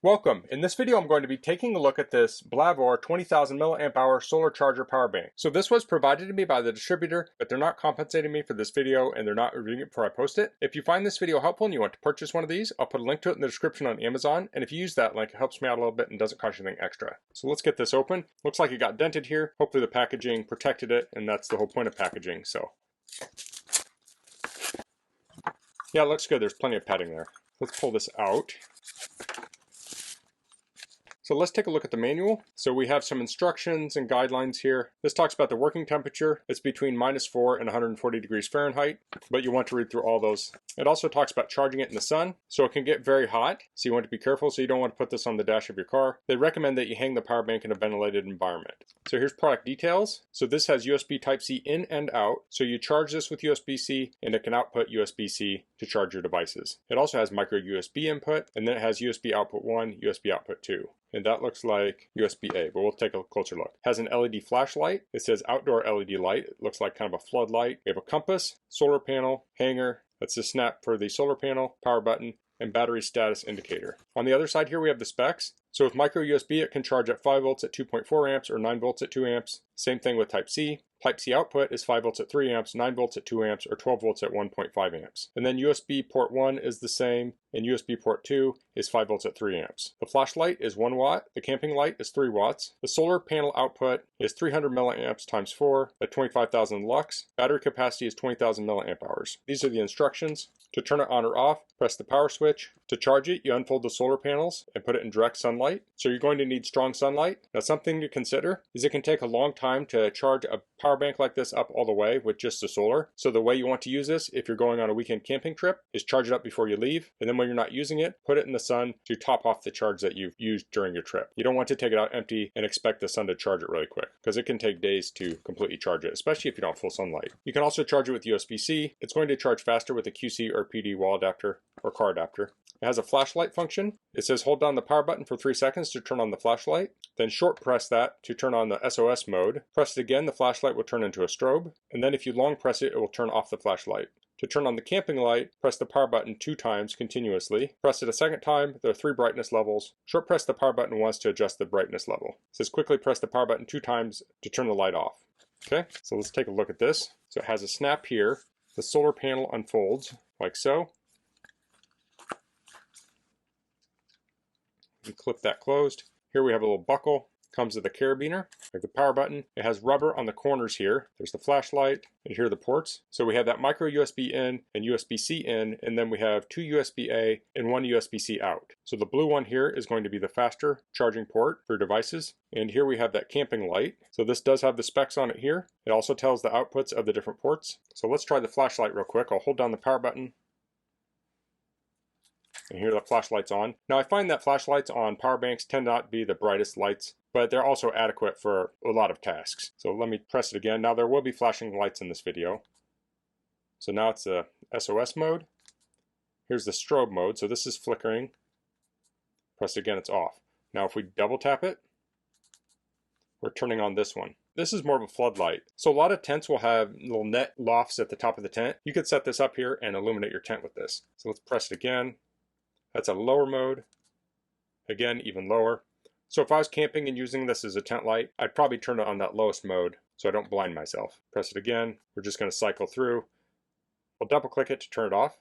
Welcome. In this video I'm going to be taking a look at this Blavor 20,000 milliamp hour solar charger power bank. So this was provided to me by the distributor, but they're not compensating me for this video and they're not reviewing it before I post it. If you find this video helpful and you want to purchase one of these, I'll put a link to it in the description on Amazon, and if you use that link it helps me out a little bit and doesn't cost you anything extra. So let's get this open. Looks like it got dented here. Hopefully the packaging protected it, and that's the whole point of packaging. So yeah, it looks good. There's plenty of padding there. Let's pull this out. So let's take a look at the manual. So we have some instructions and guidelines here. This talks about the working temperature. It's between -4 and 140 degrees Fahrenheit, but you want to read through all those. It also talks about charging it in the sun. So it can get very hot, so you want to be careful. So you don't want to put this on the dash of your car. They recommend that you hang the power bank in a ventilated environment. So here's product details. So this has USB Type-C in and out. So you charge this with USB-C and it can output USB-C to charge your devices. It also has micro USB input, and then it has USB output 1, USB output 2. And that looks like USB-A, but we'll take a closer look. It has an LED flashlight. It says outdoor LED light. It looks like kind of a floodlight. We have a compass, solar panel, hanger. That's the snap for the solar panel, power button, and battery status indicator. On the other side here we have the specs. So with micro USB it can charge at 5 volts at 2.4 amps or 9 volts at 2 amps. Same thing with Type-C. Type-C output is 5 volts at 3 amps, 9 volts at 2 amps, or 12 volts at 1.5 amps. And then USB port 1 is the same, and USB port 2 is 5 volts at 3 amps. The flashlight is 1 watt, the camping light is 3 watts. The solar panel output is 300 milliamps times 4 at 25,000 lux. Battery capacity is 20,000 milliamp hours. These are the instructions. To turn it on or off, press the power switch. To charge it, you unfold the solar panels and put it in direct sunlight. So you're going to need strong sunlight. Now something to consider is it can take a long time to charge a power bank like this up all the way with just the solar. So the way you want to use this, if you're going on a weekend camping trip, is charge it up before you leave. And then when you're not using it, put it in the sun to top off the charge that you've used during your trip. You don't want to take it out empty and expect the sun to charge it really quick, because it can take days to completely charge it, especially if you don't have full sunlight. You can also charge it with USB-C. It's going to charge faster with a QC or PD wall adapter or car adapter. It has a flashlight function. It says hold down the power button for 3 seconds to turn on the flashlight. Then short press that to turn on the SOS mode. Press it again, the flashlight will turn into a strobe. And then if you long press it, it will turn off the flashlight. To turn on the camping light, press the power button 2 times continuously. Press it a second time, there are 3 brightness levels. Short press the power button once to adjust the brightness level. It says quickly press the power button 2 times to turn the light off. Okay, so let's take a look at this. So it has a snap here. The solar panel unfolds like so. You clip that closed. Here we have a little buckle. Comes with a carabiner, like the power button. It has rubber on the corners here. There's the flashlight, and here are the ports. So we have that micro USB in and USB-C in, and then we have 2 USB-A and 1 USB-C out. So the blue one here is going to be the faster charging port for devices. And here we have that camping light. So this does have the specs on it here. It also tells the outputs of the different ports. So let's try the flashlight real quick. I'll hold down the power button. And here the flashlight's on. Now I find that flashlights on power banks tend not to be the brightest lights, but they're also adequate for a lot of tasks. So let me press it again. Now there will be flashing lights in this video. So now it's the SOS mode. Here's the strobe mode. So this is flickering. Press it again, it's off. Now if we double tap it, we're turning on this one. This is more of a floodlight. So a lot of tents will have little net lofts at the top of the tent. You could set this up here and illuminate your tent with this. So let's press it again. That's a lower mode. Again, even lower. So if I was camping and using this as a tent light, I'd probably turn it on that lowest mode so I don't blind myself. Press it again. We're just going to cycle through. We'll double click it to turn it off.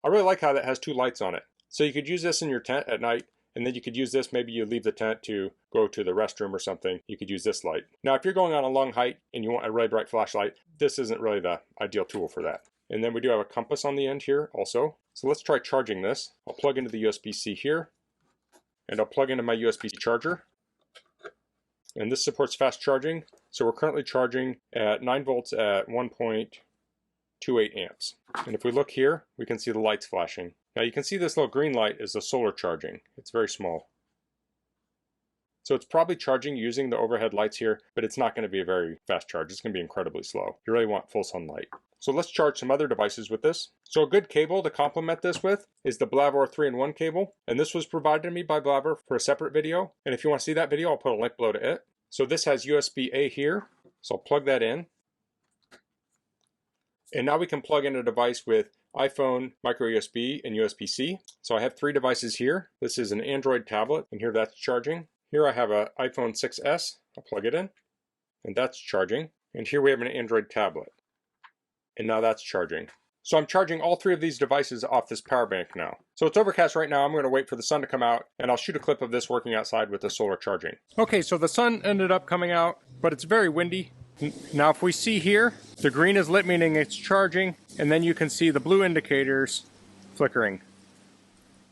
I really like how that has 2 lights on it. So you could use this in your tent at night, and then you could use this, maybe you leave the tent to go to the restroom or something, you could use this light. Now if you're going on a long hike and you want a really bright flashlight, this isn't really the ideal tool for that. And then we do have a compass on the end here also. So let's try charging this. I'll plug into the USB-C here, and I'll plug into my USB-C charger. And this supports fast charging. So we're currently charging at 9 volts at 1.28 amps. And if we look here, we can see the lights flashing. Now you can see this little green light is the solar charging. It's very small. So it's probably charging using the overhead lights here, but it's not going to be a very fast charge. It's going to be incredibly slow. You really want full sunlight. So let's charge some other devices with this. So a good cable to complement this with is the Blavor 3-in-1 cable. And this was provided to me by Blavor for a separate video. And if you want to see that video, I'll put a link below to it. So this has USB-A here. So I'll plug that in. And now we can plug in a device with iPhone, micro USB, and USB-C. So I have 3 devices here. This is an Android tablet, and here that's charging. Here I have an iPhone 6S. I'll plug it in, and that's charging. And here we have an Android tablet, and now that's charging. So I'm charging all 3 of these devices off this power bank now. So it's overcast right now. I'm going to wait for the sun to come out, and I'll shoot a clip of this working outside with the solar charging. Okay, so the sun ended up coming out, but it's very windy. Now if we see here, the green is lit, meaning it's charging, and then you can see the blue indicators flickering.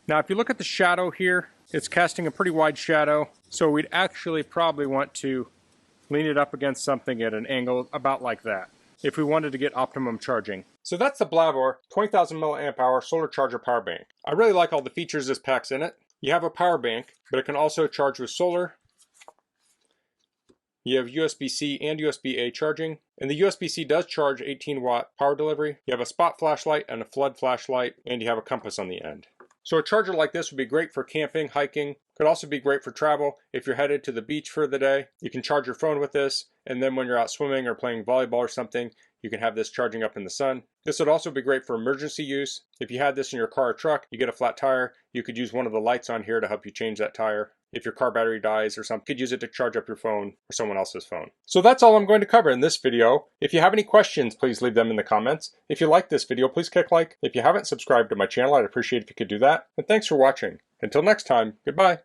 Now if you look at the shadow here, it's casting a pretty wide shadow, so we'd actually probably want to lean it up against something at an angle about like that if we wanted to get optimum charging. So that's the Blavor 20,000 milliamp hour solar charger power bank. I really like all the features this packs in it. You have a power bank, but it can also charge with solar. You have USB-C and USB-A charging, and the USB-C does charge 18-watt power delivery. You have a spot flashlight and a flood flashlight, and you have a compass on the end. So a charger like this would be great for camping, hiking. Could also be great for travel. If you're headed to the beach for the day, you can charge your phone with this, and then when you're out swimming or playing volleyball or something, you can have this charging up in the sun. This would also be great for emergency use. If you had this in your car or truck, you get a flat tire, you could use one of the lights on here to help you change that tire. If your car battery dies or something, you could use it to charge up your phone or someone else's phone. So that's all I'm going to cover in this video. If you have any questions, please leave them in the comments. If you like this video, please click like. If you haven't subscribed to my channel, I'd appreciate if you could do that. And thanks for watching. Until next time, goodbye.